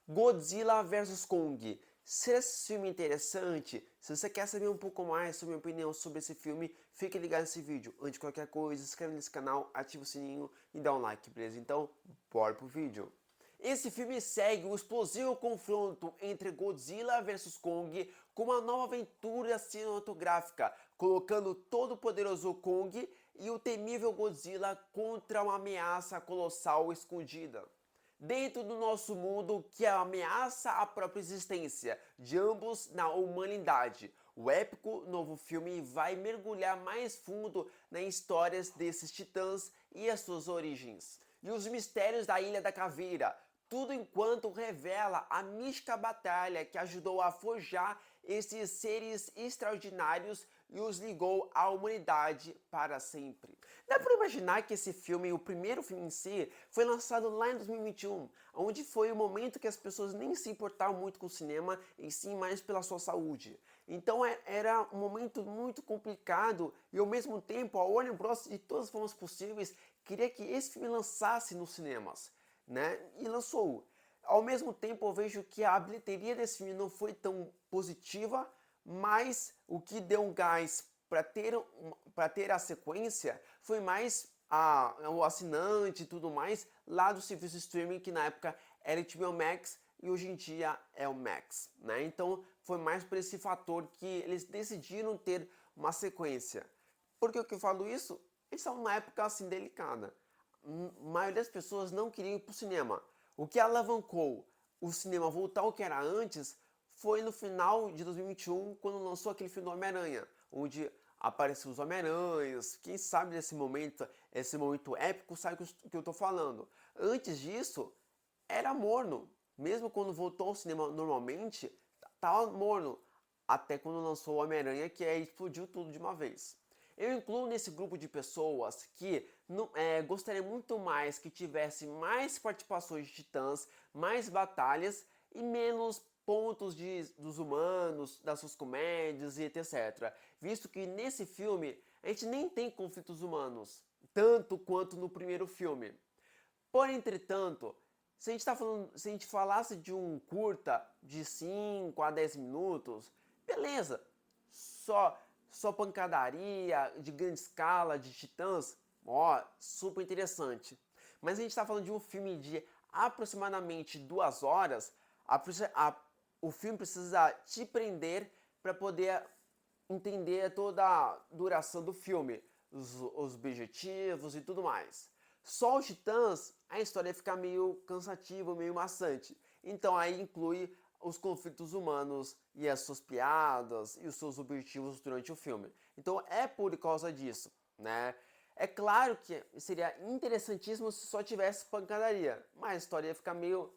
Godzilla vs Kong. Será esse filme interessante? Se você quer saber um pouco mais sobre a minha opinião sobre esse filme, fique ligado nesse vídeo. Antes de qualquer coisa, se inscreve nesse canal, ativa o sininho e dá um like, beleza? Então, bora pro vídeo. Esse filme segue o explosivo confronto entre Godzilla vs Kong com uma nova aventura cinematográfica, colocando todo o poderoso Kong e o temível Godzilla contra uma ameaça colossal escondida dentro do nosso mundo que ameaça a própria existência de ambos na humanidade. O épico novo filme vai mergulhar mais fundo nas histórias desses titãs e as suas origens, e os mistérios da Ilha da Caveira, tudo enquanto revela a mística batalha que ajudou a forjar esses seres extraordinários e os ligou à humanidade para sempre. Dá para imaginar que esse filme, o primeiro filme em si, foi lançado lá em 2021, onde foi o momento que as pessoas nem se importavam muito com o cinema, e sim mais pela sua saúde. Então era um momento muito complicado e ao mesmo tempo a Warner Bros. De todas as formas possíveis queria que esse filme lançasse nos cinemas, né? E lançou. Ao mesmo tempo eu vejo que a bilheteria desse filme não foi tão positiva, mas o que deu um gás para ter a sequência foi mais o assinante e tudo mais lá do serviço de streaming que na época era HBO Max e hoje em dia é o Max, né? Então foi mais por esse fator que eles decidiram ter uma sequência. Por que eu falo isso? Eles são numa época assim delicada. A maioria das pessoas não queriam ir para o cinema. O que alavancou o cinema voltar ao que era antes foi no final de 2021, quando lançou aquele filme do Homem-Aranha, onde apareceu os Homem-Aranhas. Quem sabe desse momento, esse momento épico, sabe o que eu tô falando. Antes disso, era morno. Mesmo quando voltou ao cinema normalmente, tava morno. Até quando lançou o Homem-Aranha, que aí explodiu tudo de uma vez. Eu incluo nesse grupo de pessoas que gostaria muito mais que tivesse mais participações de titãs, mais batalhas e menos pontos dos humanos, das suas comédias e etc. Visto que nesse filme a gente nem tem conflitos humanos, tanto quanto no primeiro filme. Porém, entretanto, se a gente falasse de um curta de 5 a 10 minutos, beleza, só pancadaria de grande escala, de titãs, ó, super interessante. Mas a gente está falando de um filme de aproximadamente 2 horas, o filme precisa te prender para poder entender toda a duração do filme, os objetivos e tudo mais. Só os Titãs, a história fica meio cansativa, meio maçante. Então aí inclui os conflitos humanos e as suas piadas e os seus objetivos durante o filme. Então é por causa disso, né? É claro que seria interessantíssimo se só tivesse pancadaria, mas a história ia ficar meio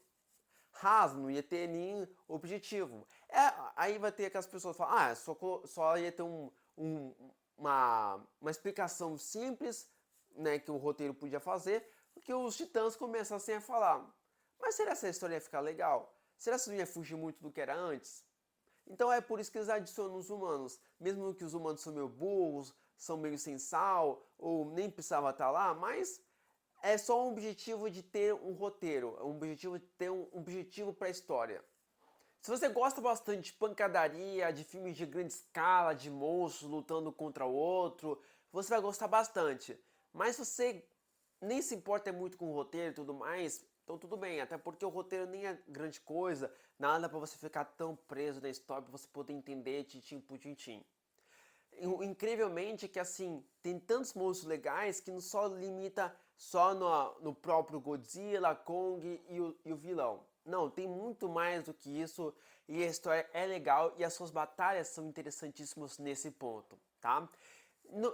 raso, não ia ter nem objetivo. Aí vai ter aquelas pessoas que falam, só ia ter uma explicação simples, né, que o roteiro podia fazer, porque os titãs começassem a falar. Mas será que essa história ia ficar legal? Será que não ia fugir muito do que era antes? Então é por isso que eles adicionam os humanos. Mesmo que os humanos são meio burros, são meio sem sal, ou nem precisava estar lá, mas é só um objetivo de ter um roteiro, um objetivo de ter um objetivo para a história. Se você gosta bastante de pancadaria, de filmes de grande escala, de monstros lutando contra o outro, você vai gostar bastante. Mas se você nem se importa muito com o roteiro e tudo mais, então tudo bem, até porque o roteiro nem é grande coisa, nada para você ficar tão preso na história para você poder entender tintim por tintim. Incrivelmente que assim, tem tantos monstros legais que não só limita só no próprio Godzilla, Kong e o vilão. Não, tem muito mais do que isso e a história é legal e as suas batalhas são interessantíssimas nesse ponto, tá?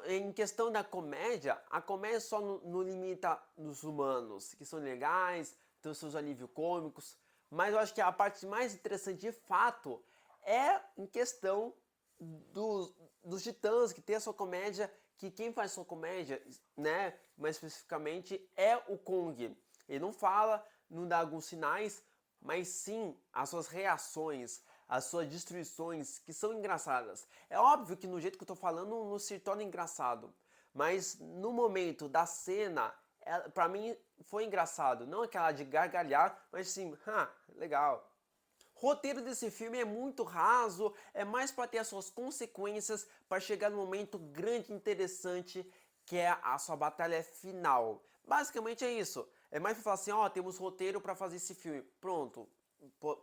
Em questão da comédia, a comédia só não limita nos humanos, que são legais, tem os seus alívios cômicos, mas eu acho que a parte mais interessante de fato é em questão dos Titãs, que tem a sua comédia, que quem faz sua comédia, né, mais especificamente, é o Kong. Ele não fala, não dá alguns sinais, mas sim as suas reações, as suas destruições, que são engraçadas. É óbvio que no jeito que eu tô falando não se torna engraçado, mas no momento da cena pra mim foi engraçado. Não aquela de gargalhar, mas sim, legal. Roteiro desse filme é muito raso, é mais para ter as suas consequências para chegar no momento grande e interessante que é a sua batalha final. Basicamente é isso. É mais para falar assim, ó, temos roteiro para fazer esse filme. Pronto,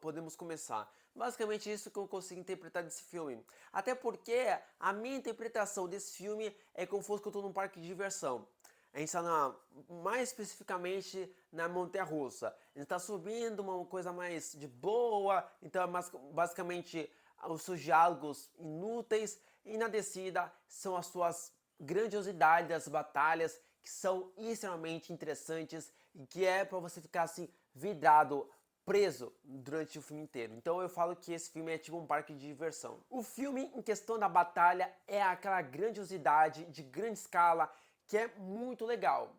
podemos começar. Basicamente isso que eu consigo interpretar desse filme. Até porque a minha interpretação desse filme é como se fosse que eu estou num parque de diversão. A gente está mais especificamente na montanha-russa. A gente está subindo uma coisa mais de boa, então é basicamente os seus diálogos inúteis, e na descida são as suas grandiosidades, as batalhas que são extremamente interessantes e que é para você ficar assim vidrado, preso durante o filme inteiro. Então eu falo que esse filme é tipo um parque de diversão. O filme em questão da batalha é aquela grandiosidade de grande escala que é muito legal.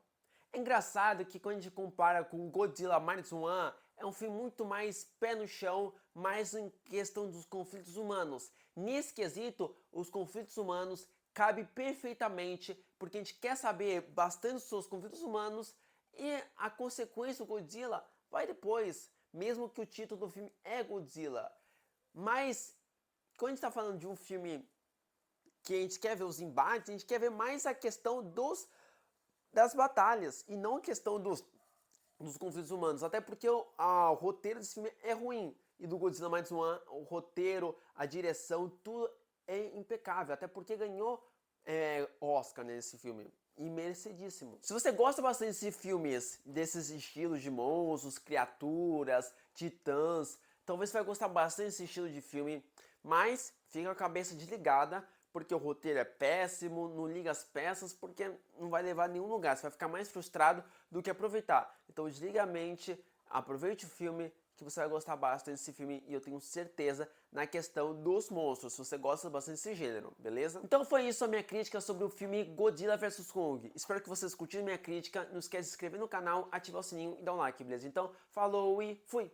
É engraçado que quando a gente compara com Godzilla Minus One, é um filme muito mais pé no chão, mais em questão dos conflitos humanos. Nesse quesito, os conflitos humanos cabem perfeitamente, porque a gente quer saber bastante sobre os conflitos humanos e a consequência do Godzilla vai depois, mesmo que o título do filme é Godzilla. Mas, quando a gente está falando de um filme que a gente quer ver os embates, a gente quer ver mais a questão das batalhas e não a questão dos conflitos humanos. Até porque o roteiro desse filme é ruim. E do Godzilla Minus One, o roteiro, a direção, tudo é impecável. Até porque ganhou Oscar nesse filme. E merecidíssimo. Se você gosta bastante de filmes, desses estilos de monstros, criaturas, titãs, talvez você vai gostar bastante desse estilo de filme. Mas fica com a cabeça desligada, porque o roteiro é péssimo, não liga as peças, porque não vai levar a nenhum lugar. Você vai ficar mais frustrado do que aproveitar. Então desliga a mente, aproveite o filme, que você vai gostar bastante desse filme, e eu tenho certeza na questão dos monstros, se você gosta bastante desse gênero, beleza? Então foi isso a minha crítica sobre o filme Godzilla vs Kong. Espero que vocês curtiram minha crítica, não esquece de se inscrever no canal, ativar o sininho e dar um like, beleza? Então, falou e fui!